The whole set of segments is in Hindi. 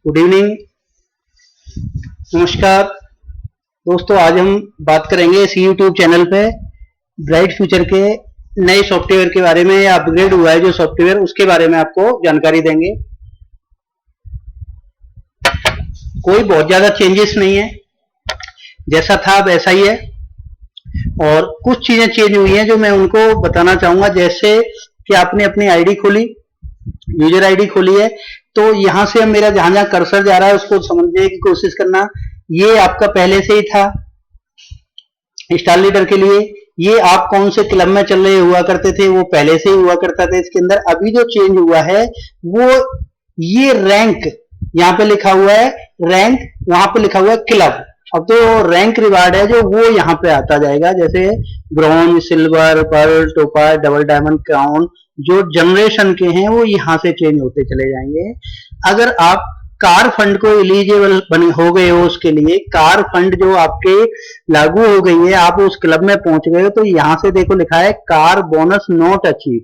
गुड इवनिंग, नमस्कार दोस्तों। आज हम बात करेंगे इस यूट्यूब चैनल पे ब्राइट फ्यूचर के नए सॉफ्टवेयर के बारे में, या अपग्रेड हुआ है जो सॉफ्टवेयर उसके बारे में आपको जानकारी देंगे। कोई बहुत ज्यादा चेंजेस नहीं है, जैसा था वैसा ही है, और कुछ चीजें चेंज हुई हैं जो मैं उनको बताना चाहूंगा। जैसे कि आपने अपनी आईडी खोली, यूजर आईडी खोली है, तो यहां से मेरा जहां जहां कर्सर जा रहा है उसको समझने की कोशिश करना। ये आपका पहले से ही था स्टार लीडर के लिए। ये आप कौन से क्लब में चल रहे हुआ करते थे वो पहले से ही हुआ करता था इसके अंदर। अभी जो चेंज हुआ है वो ये रैंक, यहाँ पे लिखा हुआ है रैंक, वहां पे लिखा हुआ है क्लब। अब तो रैंक रिवार्ड है जो वो यहाँ पे आता जाएगा, जैसे bronze, silver, pearl, topaz, double diamond, crown, जो जनरेशन के हैं वो यहाँ से चेंज होते चले जाएंगे। अगर आप कार फंड को एलिजिबल हो गए हो, उसके लिए कार फंड जो आपके लागू हो गई है, आप उस क्लब में पहुंच गए हो, तो यहां से देखो लिखा है कार बोनस नॉट अचीव।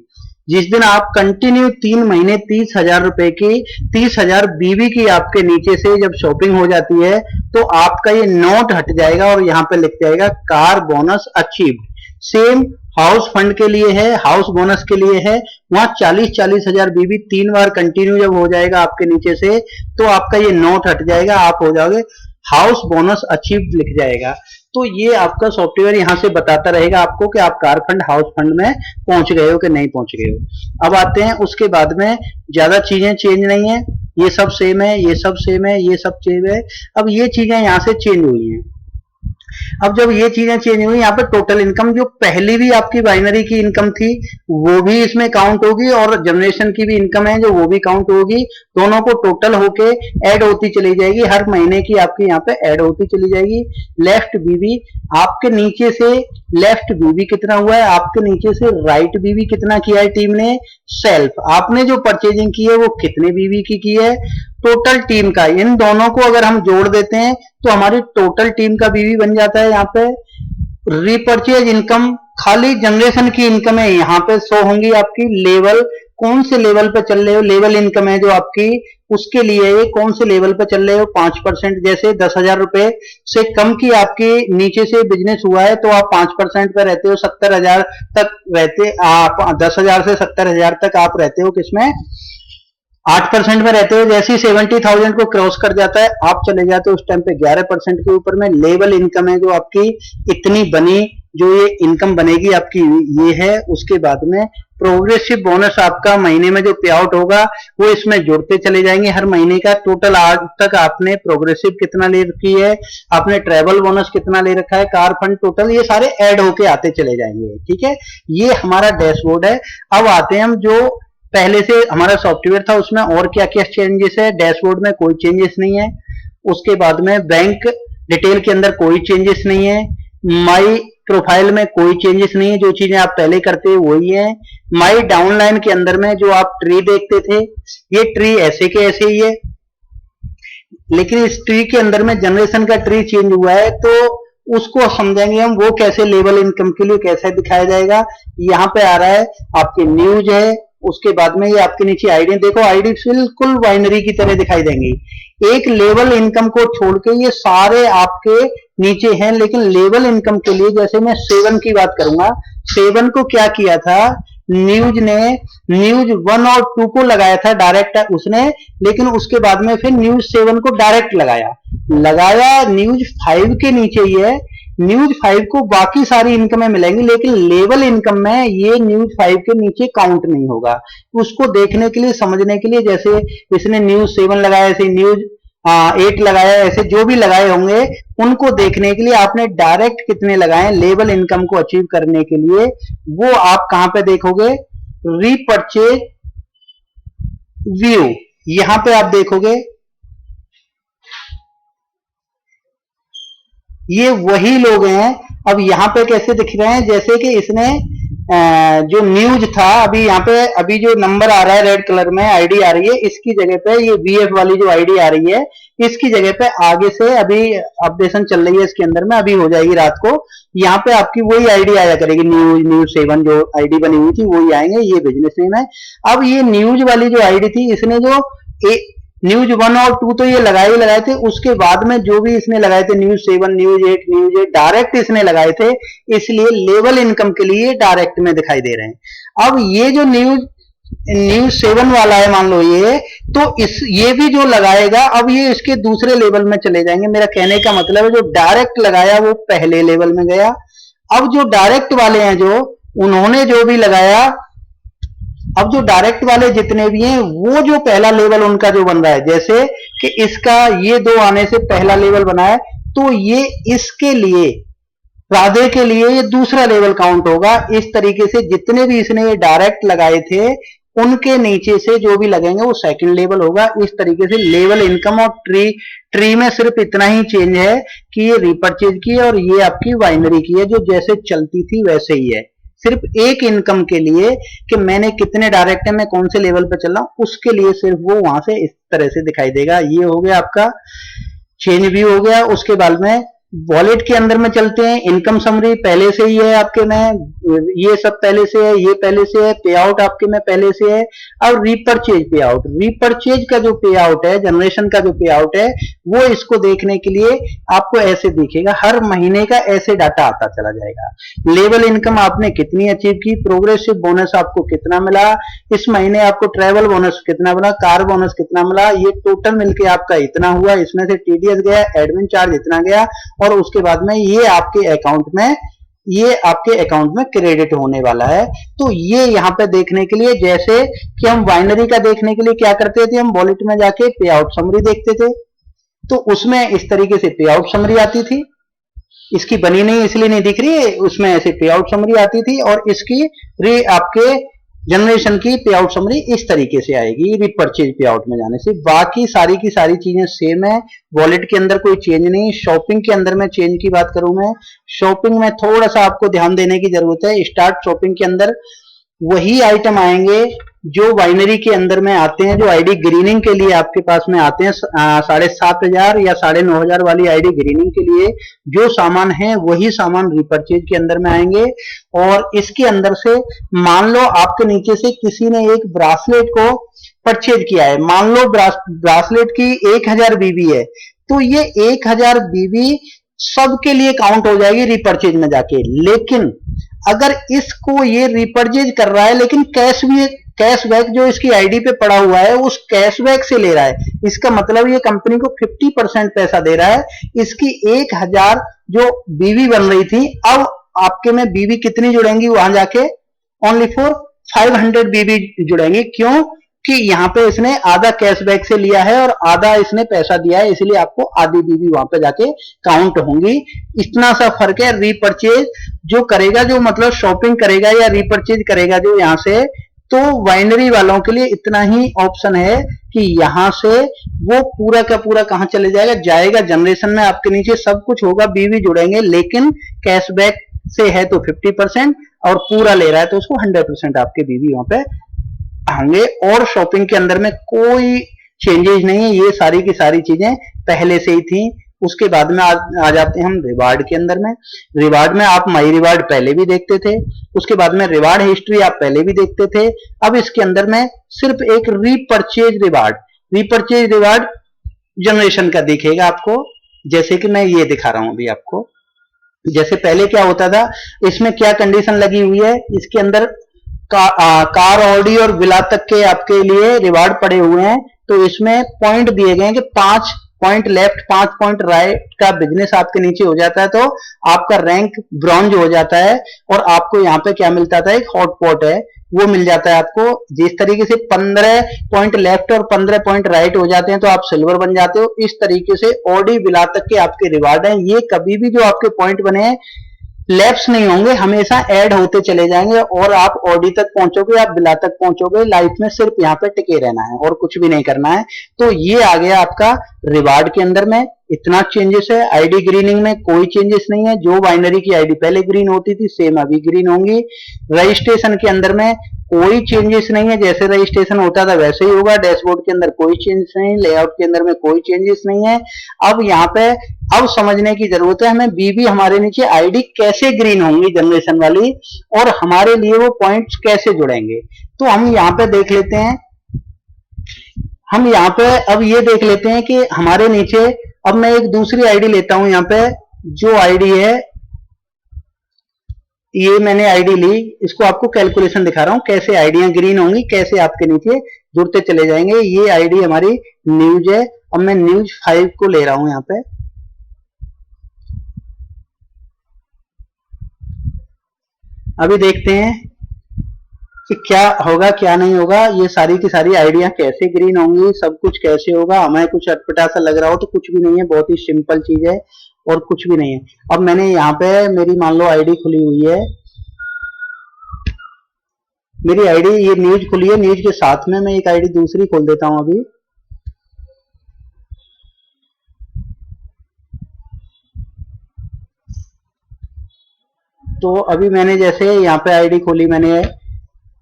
जिस दिन आप कंटिन्यू 3 महीने 30,000 रुपए की, 30,000 बीबी की आपके नीचे से जब शॉपिंग हो जाती है, तो आपका ये नोट हट जाएगा और यहाँ पे लिख जाएगा car bonus achieved. Same house fund के लिए है, हाउस बोनस के लिए है। वहां 40,000 बीबी 3 बार कंटिन्यू जब हो जाएगा आपके नीचे से, तो आपका ये नोट हट जाएगा, आप हो जाओगे हाउस बोनस अचीव्ड लिख जाएगा। तो ये आपका सॉफ्टवेयर यहां से बताता रहेगा आपको कि आप कार फंड, हाउस फंड में पहुंच गए हो कि नहीं पहुंच गए हो। अब आते हैं उसके बाद में, ज्यादा चीजें चेंज नहीं है, ये सब सेम है, ये सब सेम है, ये सब सेम है। अब ये चीजें यहां से चेंज हुई हैं। अब जब ये चीजें चेंज हुई, यहाँ पे टोटल इनकम जो पहले भी आपकी बाइनरी की इनकम थी वो भी इसमें काउंट होगी, और जनरेशन की भी इनकम है जो वो भी काउंट होगी। दोनों को टोटल होके ऐड होती चली जाएगी, हर महीने की आपकी यहाँ पे ऐड होती चली जाएगी। लेफ्ट बीबी आपके नीचे से, लेफ्ट बीबी कितना हुआ है, आपके नीचे से राइट बीबी कितना किया है टीम ने, सेल्फ आपने जो परचेजिंग की है वो कितने बीबी की है, टोटल टीम का। इन दोनों को अगर हम जोड़ देते हैं तो हमारी टोटल टीम का बीवी बन जाता है। यहाँ पे रीपरचेज इनकम, खाली जनरेशन की इनकम है यहाँ पे शो होंगी आपकी। लेवल, कौन से लेवल पे चल रहे हो, लेवल इनकम है जो आपकी, उसके लिए ये कौन से लेवल पे चल रहे हो। 5%, जैसे 10,000 रुपए से कम की आपकी नीचे से बिजनेस हुआ है तो आप 5% पे रहते हो, 70,000 तक रहते आप, 10,000 से 70,000 तक आप रहते हो किसमें, 8% में रहते हो। जैसे ही 70,000 को क्रॉस कर जाता है आप चले जाते हो उस टाइम पे 11% के ऊपर में। लेवल इनकम है जो आपकी इतनी बनी, जो ये इनकम बनेगी आपकी ये है। उसके बाद में प्रोग्रेसिव बोनस आपका महीने में जो पे आउट होगा वो इसमें जोड़ते चले जाएंगे हर महीने का। टोटल आज तक आपने प्रोग्रेसिव कितना ले रखी है, आपने ट्रेवल बोनस कितना ले रखा है, कार फंड, टोटल ये सारे ऐड होके आते चले जाएंगे। ठीक है, ये हमारा डैशबोर्ड है। अब आते हैं हम जो पहले से हमारा सॉफ्टवेयर था उसमें और क्या क्या चेंजेस है। डैशबोर्ड में कोई चेंजेस नहीं है। उसके बाद में बैंक डिटेल के अंदर कोई चेंजेस नहीं है। माई प्रोफाइल में कोई चेंजेस नहीं है, जो चीजें आप पहले करते हैं वही है। माई डाउनलाइन के अंदर में जो आप ट्री देखते थे, ये ट्री ऐसे के ऐसे ही है, लेकिन इस ट्री के अंदर में जनरेशन का ट्री चेंज हुआ है, तो उसको समझेंगे हम वो कैसे लेवल इनकम के लिए कैसे दिखाया जाएगा। यहाँ पे आ रहा है आपकी न्यूज है, उसके बाद में ये आपके नीचे आईडी, देखो आईडी बिल्कुल बाइनरी की तरह दिखाई देंगी। एक लेवल इनकम को छोड़ के ये सारे आपके नीचे हैं, लेकिन लेवल इनकम के लिए जैसे मैं 7 की बात करूंगा, 7 को क्या किया था न्यूज ने, न्यूज 1 और 2 को लगाया था डायरेक्ट उसने, लेकिन उसके बाद में फिर न्यूज 7 को डायरेक्ट लगाया न्यूज 5 के नीचे ही है। न्यूज 5 को बाकी सारी इनकमें मिलेंगी, लेकिन लेवल इनकम में ये न्यूज 5 के नीचे काउंट नहीं होगा। उसको देखने के लिए, समझने के लिए, जैसे इसने न्यूज 7 लगाया, ऐसे न्यूज 8 लगाया, ऐसे जो भी लगाए होंगे उनको देखने के लिए आपने डायरेक्ट कितने लगाए लेवल इनकम को अचीव करने के लिए, वो आप कहां पे देखोगे, रीपरचेज व्यू, यहां पे आप देखोगे। ये वही लोग हैं। अब यहाँ पे कैसे दिख रहे हैं, जैसे कि इसने जो न्यूज था, अभी यहाँ पे अभी जो नंबर आ रहा है रेड कलर में, आईडी आ रही है, इसकी जगह पे ये वीएफ वाली जो आईडी आ रही है, इसकी जगह पे आगे से अभी अपडेशन चल रही है इसके अंदर में, अभी हो जाएगी रात को, यहाँ पे आपकी वही आईडी आया करेगी, न्यूज 7 जो आईडी बनी हुई थी वही आएंगे। ये बिजनेस नेम है। अब ये न्यूज वाली जो आईडी थी, इसने जो न्यूज 1 और 2 तो ये लगाए ही लगाए थे, उसके बाद में जो भी इसने लगाए थे न्यूज 7, न्यूज 8 डायरेक्ट इसने लगाए थे, इसलिए लेवल इनकम के लिए डायरेक्ट में दिखाई दे रहे हैं। अब ये जो न्यूज 7 वाला है, मान लो ये, तो ये भी जो लगाएगा अब ये इसके दूसरे लेवल में चले जाएंगे। मेरा कहने का मतलब है जो डायरेक्ट लगाया वो पहले लेवल में गया। अब जो डायरेक्ट वाले हैं, जो उन्होंने जो भी लगाया, अब जो डायरेक्ट वाले जितने भी हैं वो जो पहला लेवल उनका जो बन रहा है, जैसे कि इसका ये 2 आने से पहला लेवल बना है, तो ये इसके लिए, राधे के लिए ये दूसरा लेवल काउंट होगा। इस तरीके से जितने भी इसने ये डायरेक्ट लगाए थे उनके नीचे से जो भी लगेंगे वो सेकंड लेवल होगा। इस तरीके से लेवल इनकम और ट्री में सिर्फ इतना ही चेंज है कि ये रीपरचेज की है और ये आपकी बाइनरी की है, जो जैसे चलती थी वैसे ही है। सिर्फ एक इनकम के लिए कि मैंने कितने डायरेक्ट है, मैं कौन से लेवल पे चल रहा हूं, उसके लिए सिर्फ वो वहां से इस तरह से दिखाई देगा। ये हो गया आपका चेंज भी हो गया। उसके बाद में वॉलेट के अंदर में चलते हैं। इनकम समरी पहले से ही है आपके में, ये सब पहले से है, ये पहले से है, पे आउट आपके में पहले से है। और रीपरचेज पे आउट, रीपरचेज का जो पे आउट है, जनरेशन का जो पे आउट है, वो इसको देखने के लिए आपको ऐसे दिखेगा, हर महीने का ऐसे डाटा आता चला जाएगा। लेवल इनकम आपने कितनी अचीव की, प्रोग्रेसिव बोनस आपको कितना मिला, इस महीने आपको ट्रेवल बोनस कितना मिला, कार बोनस कितना मिला, ये टोटल मिलके आपका इतना हुआ, इसमें से टीडीएस गया, एडमिन चार्ज इतना गया, और उसके बाद में ये आपके अकाउंट में क्रेडिट होने वाला है। तो ये यहां पे देखने के लिए, जैसे कि हम बाइनरी का देखने के लिए क्या करते थे, हम वॉलेट में जाके पे आउट समरी देखते थे, तो उसमें इस तरीके से पे आउट समरी आती थी। इसकी बनी नहीं इसलिए नहीं दिख रही है, उसमें ऐसे पे आउट समरी आती थी, और इसकी आपके जनरेशन की पे आउट समरी इस तरीके से आएगी रिपरचेज पे आउट में जाने से। बाकी सारी की सारी चीजें सेम है, वॉलेट के अंदर कोई चेंज नहीं। शॉपिंग के अंदर में चेंज की बात करूं मैं, शॉपिंग में थोड़ा सा आपको ध्यान देने की जरूरत है। स्टार्ट शॉपिंग के अंदर वही आइटम आएंगे जो बाइनरी के अंदर में आते हैं, जो आईडी ग्रीनिंग के लिए आपके पास में आते हैं। 7,500 या 9,500 वाली आईडी ग्रीनिंग के लिए जो सामान है वही सामान रिपरचेज के अंदर में आएंगे। और इसके अंदर से मान लो आपके नीचे से किसी ने एक ब्रासलेट को परचेज किया है, मान लो ब्रासलेट की 1000 बीबी है, तो ये 1000 बीबी सबके लिए काउंट हो जाएगी रिपरचेज में जाके। लेकिन अगर इसको ये रिपरचेज कर रहा है, लेकिन कैशबैक जो इसकी आईडी पे पड़ा हुआ है उस कैशबैक से ले रहा है, इसका मतलब ये कंपनी को 50% पैसा दे रहा है। इसकी 1000 जो बीवी बन रही थी, अब आपके में बीवी कितनी जुड़ेंगी वहां जाके, ओनली फॉर 500 बीवी जुड़ेंगी। क्यों कि यहां पे इसने आधा कैशबैक से लिया है और आधा इसने पैसा दिया है, इसलिए आपको आधी बीवी वहां पे जाके काउंट होंगी। इतना सा फर्क है। रीपरचेज जो करेगा, जो मतलब शॉपिंग करेगा या रीपरचेज करेगा जो यहां से, तो बाइनरी वालों के लिए इतना ही ऑप्शन है कि यहां से वो पूरा का पूरा कहां चले जाएगा जनरेशन में, आपके नीचे सब कुछ होगा, बीवी जुड़ेंगे, लेकिन कैशबैक से है तो 50% और पूरा ले रहा है तो उसको 100% आपके बीवी वहां पे होंगे। और शॉपिंग के अंदर में कोई चेंजेस नहीं है, ये सारी की सारी चीजें पहले से ही थी। उसके बाद में आ जाते हैं हम रिवार्ड के अंदर में। रिवार्ड में आप माई रिवार्ड पहले भी देखते थे, उसके बाद में रिवार्ड हिस्ट्री आप पहले भी देखते थे। अब इसके अंदर में सिर्फ एक रीपरचेज रिवार्ड जनरेशन का दिखेगा आपको, जैसे कि मैं ये दिखा रहा हूं अभी आपको। जैसे पहले क्या होता था, इसमें क्या कंडीशन लगी हुई है, इसके अंदर कार, ऑडी और विला तक के आपके लिए रिवार्ड पड़े हुए हैं। तो इसमें पॉइंट दिए गए हैं कि 5 पॉइंट लेफ्ट 5 पॉइंट राइट का बिजनेस आपके नीचे हो जाता है तो आपका रैंक ब्रॉन्ज हो जाता है। और आपको यहाँ पे क्या मिलता था, एक हॉट पॉट है वो मिल जाता है आपको। जिस तरीके से 15 पॉइंट लेफ्ट और 15 पॉइंट राइट हो जाते हैं तो आप सिल्वर बन जाते हो, इस तरीके से ऑडी विला तक के आपके रिवार्ड हैं। ये कभी भी जो आपके पॉइंट बने हैं लैप्स नहीं होंगे, हमेशा ऐड होते चले जाएंगे और आप ऑडी तक पहुंचोगे, आप बिला तक पहुंचोगे। लाइफ में सिर्फ यहाँ पे टिके रहना है और कुछ भी नहीं करना है। तो ये आ गया आपका रिवार्ड के अंदर में, इतना चेंजेस है। आईडी ग्रीनिंग में कोई चेंजेस नहीं है, जो बाइनरी की आईडी पहले ग्रीन होती थी सेम अभी ग्रीन होंगी। रजिस्ट्रेशन के अंदर में कोई चेंजेस नहीं है, जैसे रजिस्ट्रेशन होता था वैसे ही होगा। डैशबोर्ड के अंदर कोई चेंजेस नहीं, लेआउट के अंदर में कोई चेंजेस नहीं है। अब यहाँ पे अब समझने की जरूरत है हमें, बीबी हमारे नीचे आईडी कैसे ग्रीन होंगी जनरेशन वाली, और हमारे लिए वो पॉइंट्स कैसे जुड़ेंगे। तो हम यहाँ पे देख लेते हैं, हम यहाँ पे अब ये देख लेते हैं कि हमारे नीचे, अब मैं एक दूसरी आईडी लेता हूं यहाँ पे, जो आईडी है, ये मैंने आईडी ली, इसको आपको कैलकुलेशन दिखा रहा हूं कैसे आईडियां ग्रीन होंगी, कैसे आपके नीचे जुड़ते चले जाएंगे। ये आईडी हमारी न्यूज है। अब मैं न्यूज 5 को ले रहा हूं यहाँ पे। अभी देखते हैं कि क्या होगा क्या नहीं होगा। ये सारी की सारी आइडिया कैसे ग्रीन होंगी, सब कुछ कैसे होगा। हमें कुछ अटपटा सा लग रहा हो तो कुछ भी नहीं है, बहुत ही सिंपल चीज है और कुछ भी नहीं है। अब मैंने यहाँ पे मेरी मान लो आईडी खुली हुई है, मेरी आईडी ये न्यूज खुली है, न्यूज के साथ में मैं एक आईडी दूसरी खोल देता हूं अभी। तो अभी मैंने जैसे यहाँ पे आईडी खोली, मैंने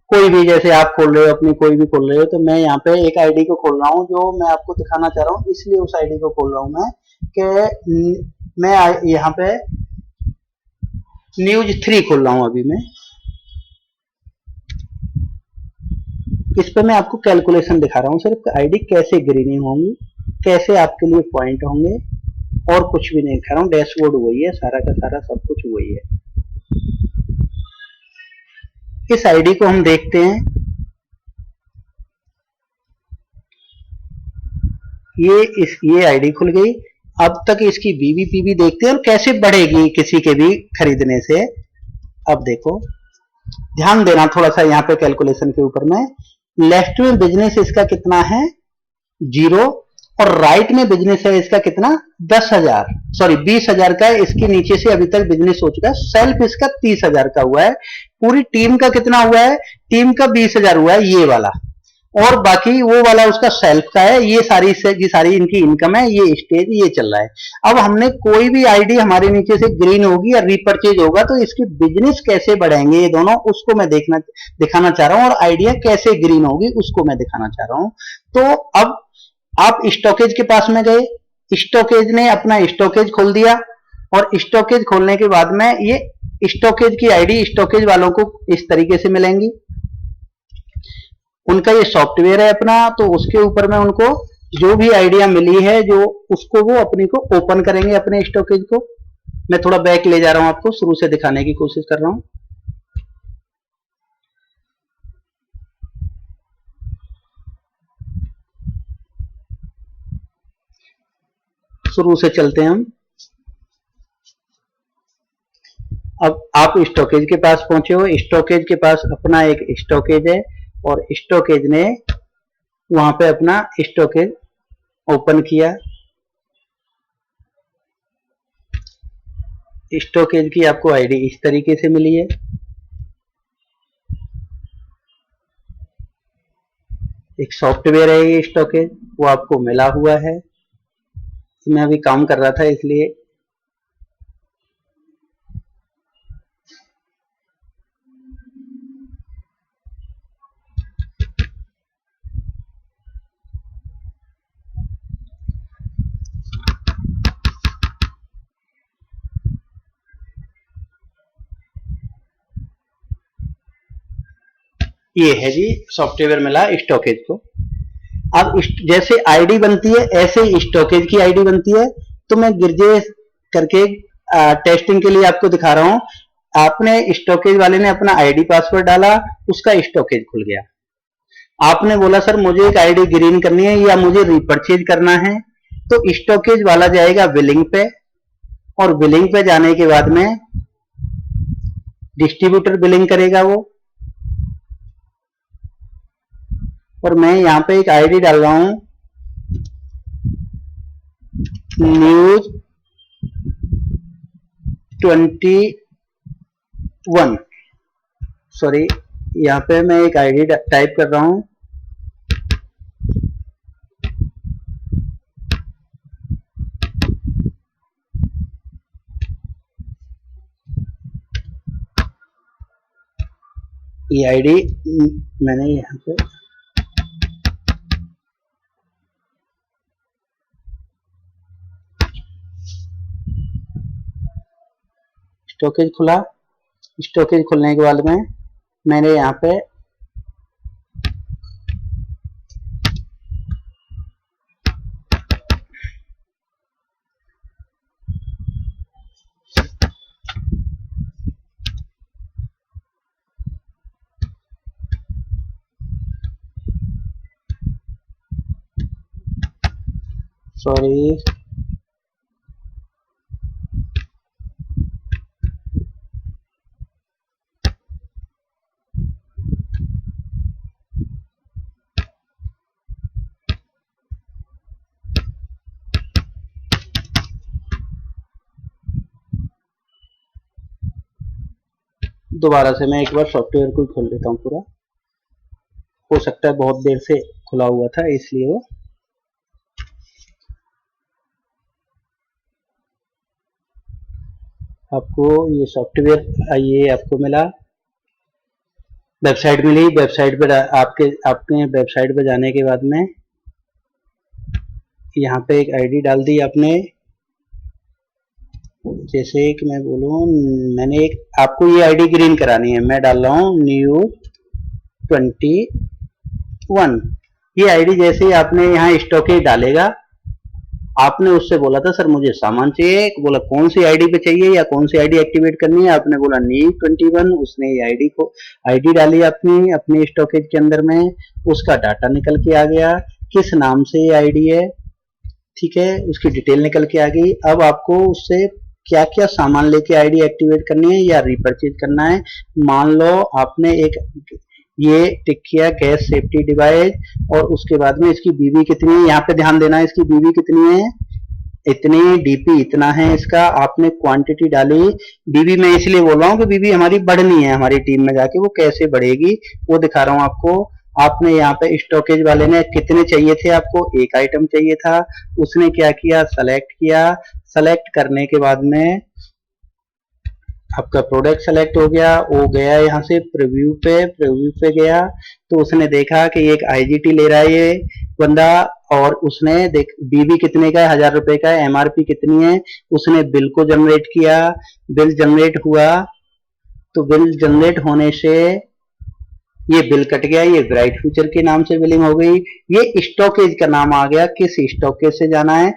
कोई भी, जैसे आप खोल रहे हो अपनी कोई भी खोल रहे हो, तो मैं यहाँ पे एक आईडी को खोल रहा हूँ जो मैं आपको दिखाना चाह रहा हूँ, इसलिए उस आईडी को खोल रहा हूँ मैं कि मैं यहाँ पे न्यूज 3 खोल रहा हूँ अभी मैं। इस पे मैं आपको कैलकुलेशन दिखा रहा हूँ, सिर्फ आईडी कैसे ग्रीनिंग होंगी, कैसे आपके लिए पॉइंट होंगे, और कुछ भी नहीं दिखा रहा हूँ। डैशबोर्ड वही है, सारा का सारा सब कुछ वही है। इस आईडी को हम देखते हैं, ये आईडी खुल गई। अब तक इसकी बीबीपीबी देखते हैं और कैसे बढ़ेगी किसी के भी खरीदने से। अब देखो, ध्यान देना थोड़ा सा यहाँ पे कैलकुलेशन के ऊपर में। लेफ्ट में बिजनेस इसका कितना है, 0, और राइट में बिजनेस है इसका कितना, 10,000, सॉरी 20,000 का है। इसके नीचे से अभी तक बिजनेस हो चुका है। सेल्फ इसका 30,000 का हुआ है। पूरी टीम का कितना हुआ है, टीम का 20,000 हुआ है ये वाला, और बाकी वो वाला उसका सेल्फ का है। ये सारी की सारी इनकी इनकम है, ये स्टेज ये चल रहा है। अब हमने कोई भी आईडी हमारे नीचे से ग्रीन होगी या रीपरचेज होगा तो इसके बिजनेस कैसे बढ़ेंगे ये दोनों, उसको मैं दिखाना चाह रहा हूं, और आइडिया कैसे ग्रीन होगी उसको मैं दिखाना चाह रहा हूं। तो अब आप स्टॉकेज के पास में गए, स्टॉकेज ने अपना स्टॉकेज खोल दिया, और स्टॉकेज खोलने के बाद में ये स्टॉकेज की आईडी स्टॉकेज वालों को इस तरीके से मिलेंगी। उनका ये सॉफ्टवेयर है अपना, तो उसके ऊपर में उनको जो भी आइडिया मिली है जो उसको वो अपने को ओपन करेंगे अपने स्टॉकेज को। मैं थोड़ा बैक ले जा रहा हूं, आपको शुरू से दिखाने की कोशिश कर रहा हूं। शुरू से चलते हैं हम। अब आप स्टॉकेज के पास पहुंचे हो, स्टॉकेज के पास अपना एक स्टॉकेज है, और स्टॉकेज ने वहां पे अपना स्टॉकेज ओपन किया। स्टॉकेज की आपको आईडी इस तरीके से मिली है। एक सॉफ्टवेयर है ये स्टॉकेज, वो आपको मिला हुआ है। मैं अभी काम कर रहा था इसलिए ये है जी सॉफ्टवेयर मिला स्टॉकेज को। अब जैसे आईडी बनती है ऐसे ही स्टॉकेज की आईडी बनती है। तो मैं गिरजे करके टेस्टिंग के लिए आपको दिखा रहा हूं। आपने स्टॉकेज वाले ने अपना आईडी पासवर्ड डाला, उसका स्टॉकेज खुल गया। आपने बोला सर मुझे एक आईडी ग्रीन करनी है या मुझे रिपर्चेज करना है, तो स्टॉकेज वाला जाएगा बिलिंग पे, और बिलिंग पे जाने के बाद में डिस्ट्रीब्यूटर बिलिंग करेगा वो। और मैं यहाँ पे एक आईडी डाल रहा हूं, न्यूज 21, सॉरी यहाँ पे मैं एक आईडी टाइप कर रहा हूं, ये आईडी मैंने यहाँ पे स्टॉकेज खुला। स्टॉकेज खुलने के बाद में मैंने यहाँ पे सॉरी, दोबारा से मैं एक बार सॉफ्टवेयर को खोल लेता हूँ पूरा। हो सकता है बहुत देर से खुला हुआ था इसलिए वो आपको ये सॉफ्टवेयर ये आपको मिला, वेबसाइट मिली। वेबसाइट पर आपने वेबसाइट पर जाने के बाद में यहाँ पे एक आईडी डाल दी आपने। जैसे कि मैं बोलूँ, मैंने एक आपको ये आईडी ग्रीन करानी है, मैं डाल रहा हूँ new21। ये आईडी जैसे ही आपने यहाँ स्टॉकेज डालेगा, आपने उससे बोला था सर मुझे सामान चाहिए, बोला कौन सी आईडी पे चाहिए या कौन सी आईडी एक्टिवेट करनी है, आपने बोला new21। उसने ये आईडी डाली अपनी स्टॉकेज के अंदर में, उसका डाटा निकल के आ गया, किस नाम से ये आईडी है, ठीक है, उसकी डिटेल निकल के आ गई। अब आपको उससे क्या क्या सामान लेके आईडी एक्टिवेट करनी है या रिपर्चेज करना है। मान लो आपने एक ये टिक किया गैस सेफ्टी डिवाइस, और उसके बाद में इसकी बीबी कितनी है, यहाँ पे ध्यान देना है, इसकी बीबी कितनी है, इतनी, डीपी इतना है इसका, आपने क्वांटिटी डाली। बीबी मैं इसलिए बोल रहा हूँ कि बीबी हमारी बढ़नी है, हमारी टीम में जाके वो कैसे बढ़ेगी वो दिखा रहा हूँ आपको। आपने यहाँ पे स्टॉकेज वाले ने कितने चाहिए थे, आपको एक आइटम चाहिए था, उसने क्या किया, सेलेक्ट किया। सेलेक्ट करने के बाद में आपका प्रोडक्ट सेलेक्ट हो गया, वो गया यहाँ से प्रीव्यू पे गया, तो उसने देखा कि एक आईजीटी ले रहा है ये बंदा, और उसने देख बीबी कितने का है, 1000 रुपए का है, एमआरपी कितनी है, उसने बिल को जनरेट किया। बिल जनरेट हुआ, तो बिल जनरेट होने से ये बिल कट गया, ये ब्राइट फ्यूचर के नाम से बिलिंग हो गई। ये स्टॉकेज का नाम आ गया, किस स्टॉकेज से जाना है,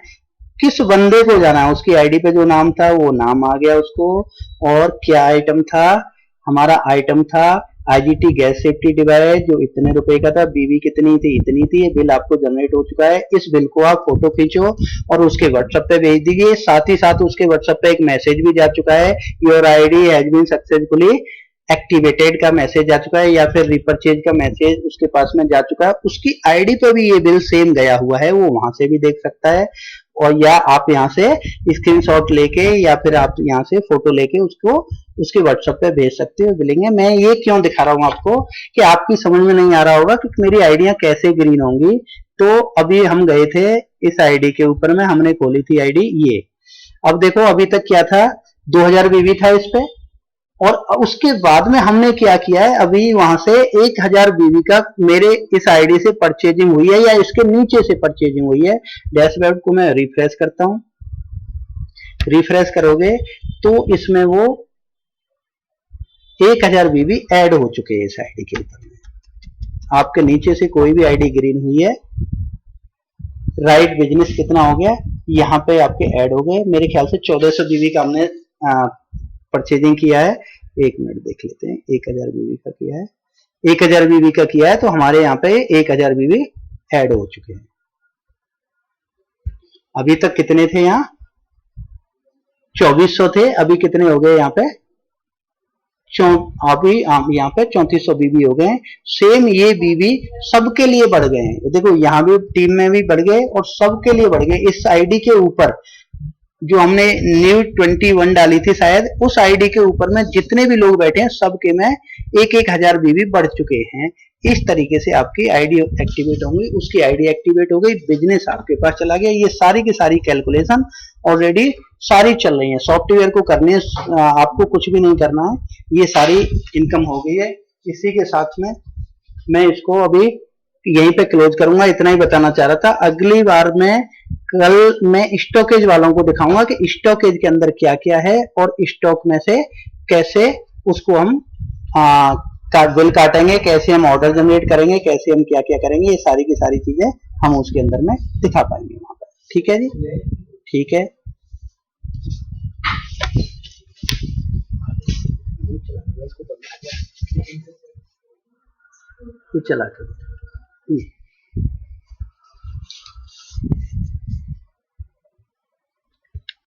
किस बंदे को जाना है, उसकी आईडी पे जो नाम था वो नाम आ गया उसको। और क्या आइटम था, हमारा आइटम था आईजीटी गैस सेफ्टी डिवाइस, जो इतने रुपए का था, बीवी कितनी थी, इतनी थी। ये बिल आपको जनरेट हो चुका है, इस बिल को आप फोटो खींचो और उसके व्हाट्सएप पे भेज दीजिए। साथ ही साथ उसके व्हाट्सएप पे एक मैसेज भी जा चुका है, your ID has been successfully activated का मैसेज जा चुका है, या फिर रिपर्चेज का मैसेज उसके पास में जा चुका है। उसकी आईडी पे भी ये बिल सेम गया हुआ है, वो वहां से भी देख सकता है, और या आप यहाँ से स्क्रीनशॉट लेके या फिर आप यहाँ से फोटो लेके उसको उसके व्हाट्सएप पे भेज सकते हो बिलिंग है। मैं ये क्यों दिखा रहा हूँ आपको कि आपकी समझ में नहीं आ रहा होगा कि मेरी आईडियां कैसे ग्रीन होंगी। तो अभी हम गए थे इस आईडी के ऊपर में, हमने खोली थी आईडी ये। अब देखो अभी तक क्या था, 2000 बीवी था इस पे, और उसके बाद में हमने क्या किया है, अभी वहां से 1000 बीवी का मेरे इस आईडी से परचेजिंग हुई है या इसके नीचे से परचेजिंग हुई है। डैशबोर्ड को मैं रिफ्रेश करता हूं, रिफ्रेश करोगे तो इसमें वो 1000 बीवी ऐड हो चुके हैं इस आईडी के ऊपर। आपके नीचे से कोई भी आईडी ग्रीन हुई है, राइट बिजनेस कितना हो गया, यहाँ पे आपके ऐड हो गए। मेरे ख्याल से 1400 बीवी का हमने परचेजिंग किया है। एक मिनट देख लेते हैं, 1000 बीवी का किया है, 1000 बीवी का किया है, तो हमारे यहाँ पे 1000 बीवी ऐड हो चुके हैं। अभी तक कितने थे यहाँ, 2400 थे, अभी कितने हो गए यहाँ पे, अभी यहाँ पे 3400 बीबी हो गए। सेम ये बीबी सबके लिए बढ़ गए हैं, देखो यहाँ भी टीम में भी बढ़ गए और सबके लिए बढ़ गए। इस आईडी के ऊपर जो हमने new21 डाली थी शायद, उस आईडी के ऊपर में जितने भी लोग बैठे हैं सबके में 1000 बीबी बढ़ चुके हैं। इस तरीके से आपकी आईडी एक्टिवेट होंगी, उसकी आईडी एक्टिवेट हो गई, बिजनेस आपके पास चला गया। ये सारी की सारी कैलकुलेशन ऑलरेडी सारी चल रही है, सॉफ्टवेयर को करने आपको कुछ भी नहीं करना है, ये सारी इनकम हो गई है। इसी के साथ में मैं इसको अभी यहीं पे क्लोज करूंगा, इतना ही बताना चाह रहा था। अगली बार में कल मैं स्टॉकेज वालों को दिखाऊंगा कि स्टॉकेज के अंदर क्या क्या है और स्टॉक में से कैसे उसको हम बिल काटेंगे, कैसे हम ऑर्डर जनरेट करेंगे, कैसे हम क्या क्या करेंगे, ये सारी की सारी चीजें हम उसके अंदर में दिखा पाएंगे वहां पर। ठीक है जी, ठीक है। चला